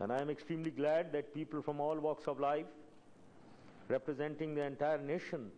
And I am extremely glad that people from all walks of life, representing the entire nation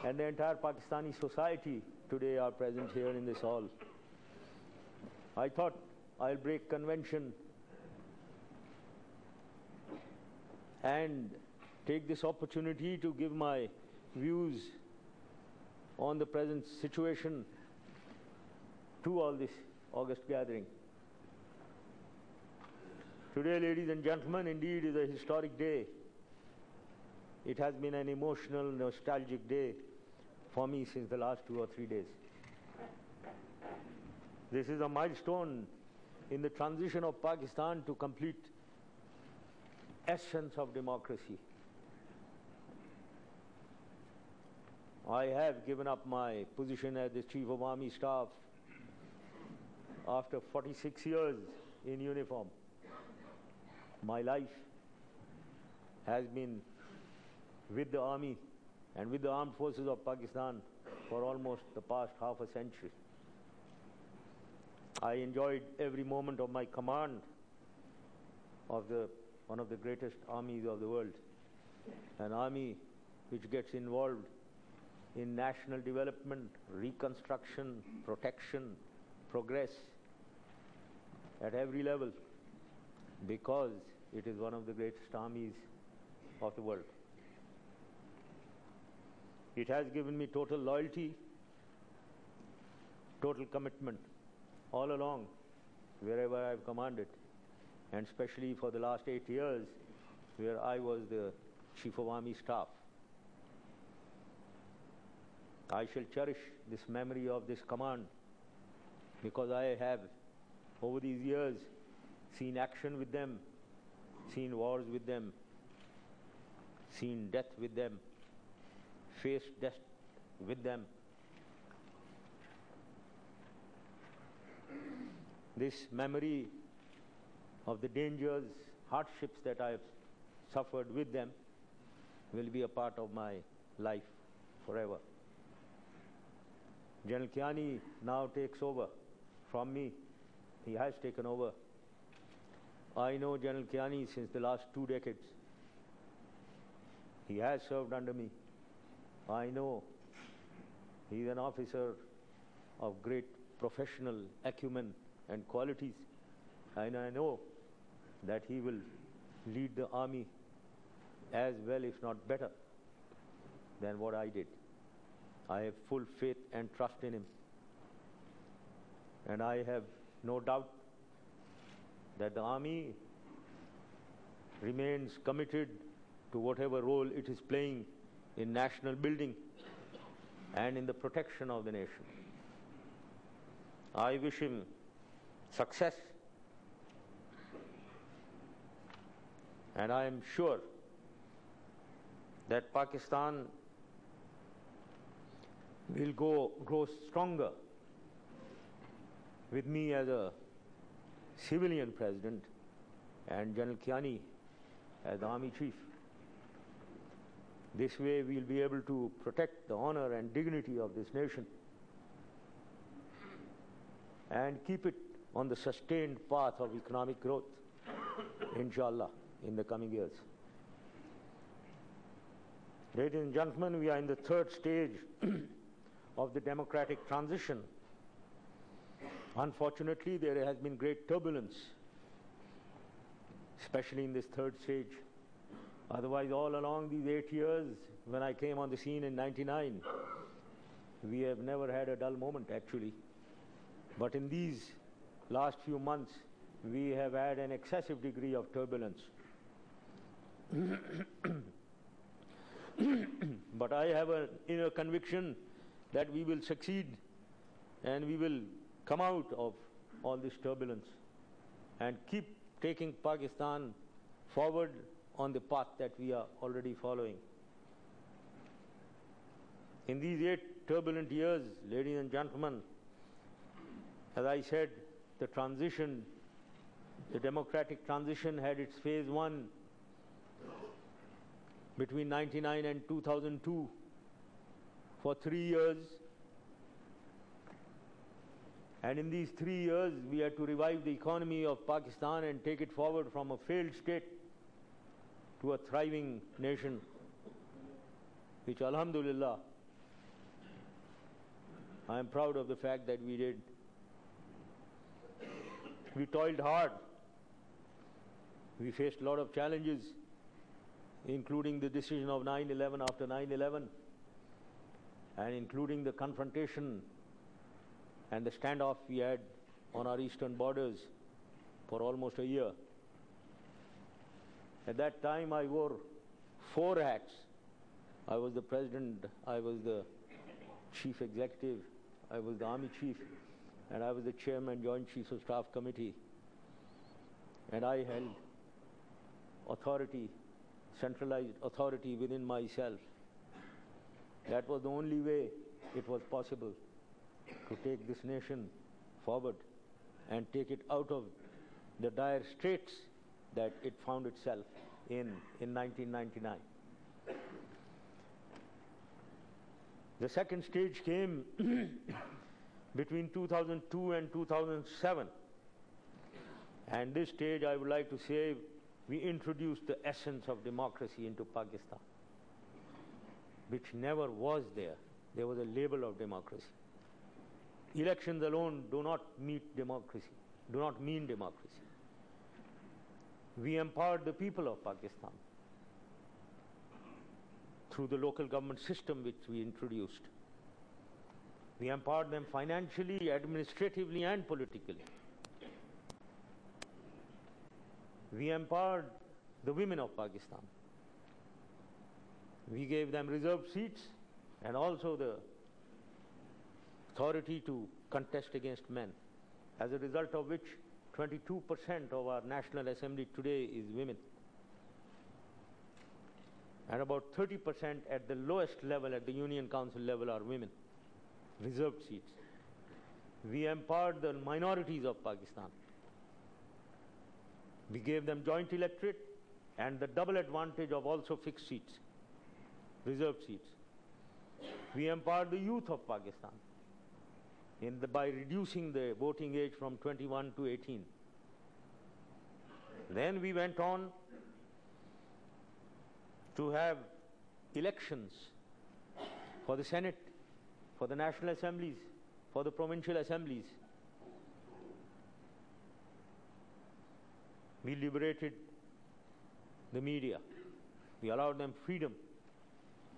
and the entire Pakistani society today are present here in this hall. I thought I'll break convention and take this opportunity to give my views on the present situation to all this august gathering. Today, ladies and gentlemen, indeed is a historic day. It has been an emotional, nostalgic day for me since the last 2 or 3 days. This is a milestone in the transition of Pakistan to complete essence of democracy. I have given up my position as the Chief of Army Staff after 46 years in uniform. My life has been with the army and with the armed forces of Pakistan for almost the past half a century. I enjoyed every moment of my command of one of the greatest armies of the world, an army which gets involved in national development, reconstruction, protection, progress at every level, because it is one of the greatest armies of the world. It has given me total loyalty, total commitment all along, wherever I have commanded, and especially for the last 8 years, where I was the Chief of Army Staff. I shall cherish this memory of this command, because I have, over these years, seen action with them, seen wars with them, seen death with them, faced death with them. This memory of the dangers, hardships that I have suffered with them will be a part of my life forever. General Kiani now takes over from me. He has taken over. I know General Kiani since the last 2 decades. He has served under me. I know he is an officer of great professional acumen and qualities, and I know that he will lead the army as well, if not better, than what I did. I have full faith and trust in him, and I have no doubt that the army remains committed to whatever role it is playing in national building and in the protection of the nation. I wish him success, and I am sure that Pakistan will grow stronger with me as a civilian president and General Kiani as the army chief. This way we will be able to protect the honor and dignity of this nation and keep it on the sustained path of economic growth, inshallah, in the coming years. Ladies and gentlemen, we are in the 3rd stage of the democratic transition. Unfortunately, there has been great turbulence, especially in this 3rd stage. Otherwise, all along these 8 years, when I came on the scene in '99, we have never had a dull moment, actually. But in these last few months, we have had an excessive degree of turbulence. But I have an inner conviction that we will succeed and we will come out of all this turbulence and keep taking Pakistan forward on the path that we are already following. In these 8 turbulent years, ladies and gentlemen, as I said, the democratic transition had its phase 1 between '99 and 2002 for 3 years, And in these 3 years, we had to revive the economy of Pakistan and take it forward from a failed state to a thriving nation, which, alhamdulillah, I am proud of the fact that we did. We toiled hard. We faced a lot of challenges, including the decision of 9/11 after 9/11, and including the confrontation and the standoff we had on our eastern borders for almost a year. At that time, I wore 4 hats. I was the president, I was the chief executive, I was the army chief, and I was the chairman, Joint Chiefs of Staff Committee. And I held authority, centralized authority within myself. That was the only way it was possible to take this nation forward and take it out of the dire straits that it found itself in 1999. The second stage came between 2002 and 2007. And this stage, I would like to say, we introduced the essence of democracy into Pakistan, which never was there. There was a label of democracy. Elections alone do not mean democracy. We empowered the people of Pakistan through the local government system which we introduced. We empowered them financially, administratively, and politically. We empowered the women of Pakistan. We gave them reserved seats and also the authority to contest against men, as a result of which 22% of our National Assembly today is women. And about 30% at the lowest level, at the Union Council level, are women, reserved seats. We empowered the minorities of Pakistan. We gave them joint electorate and the double advantage of also fixed seats, reserved seats. We empowered the youth of Pakistan by reducing the voting age from 21 to 18. Then we went on to have elections for the Senate, for the National Assemblies, for the provincial assemblies. We liberated the media. We allowed them freedom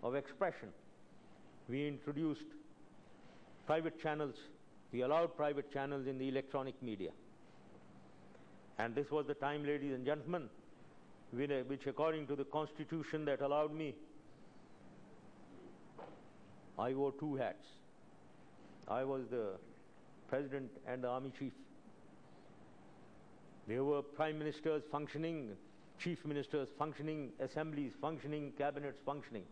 of expression. We introduced private channels. We allowed private channels in the electronic media. And this was the time, ladies and gentlemen, which according to the Constitution that allowed me, I wore 2 hats. I was the president and the army chief. There were prime ministers functioning, chief ministers functioning, assemblies functioning, cabinets functioning.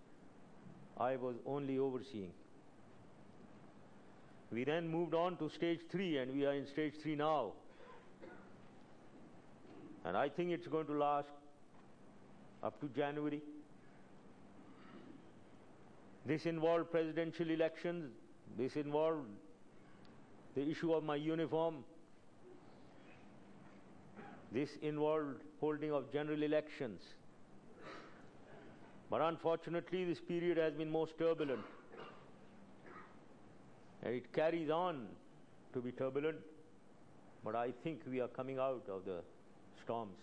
I was only overseeing. We then moved on to stage 3, and we are in stage 3 now. And I think it's going to last up to January. This involved presidential elections. This involved the issue of my uniform. This involved holding of general elections. But unfortunately, this period has been most turbulent. And it carries on to be turbulent. But I think we are coming out of the storms.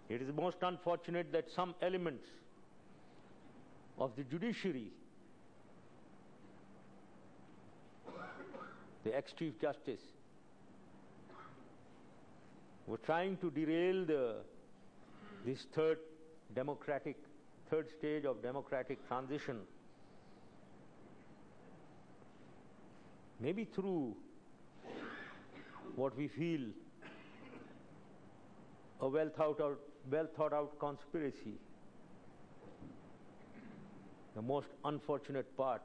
It is most unfortunate that some elements of the judiciary, the ex-Chief Justice, were trying to derail this third stage of democratic transition, maybe through what we feel a well thought out conspiracy. The most unfortunate part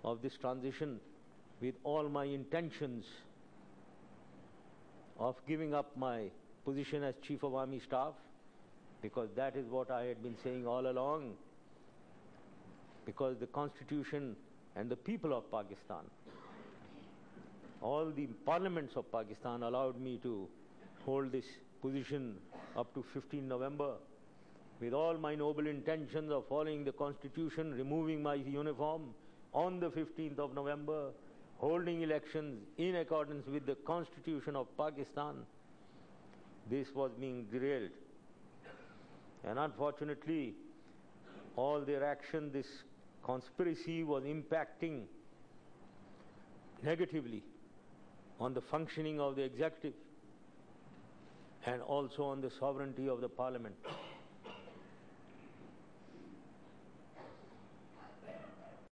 of this transition, with all my intentions of giving up my position as Chief of Army Staff, because that is what I had been saying all along, because the Constitution and the people of Pakistan all the parliaments of Pakistan allowed me to hold this position up to 15 November with all my noble intentions of following the constitution, removing my uniform on the 15th of November, holding elections in accordance with the constitution of Pakistan. This was being derailed. And unfortunately, all their action, this conspiracy was impacting negatively on the functioning of the executive and also on the sovereignty of the parliament.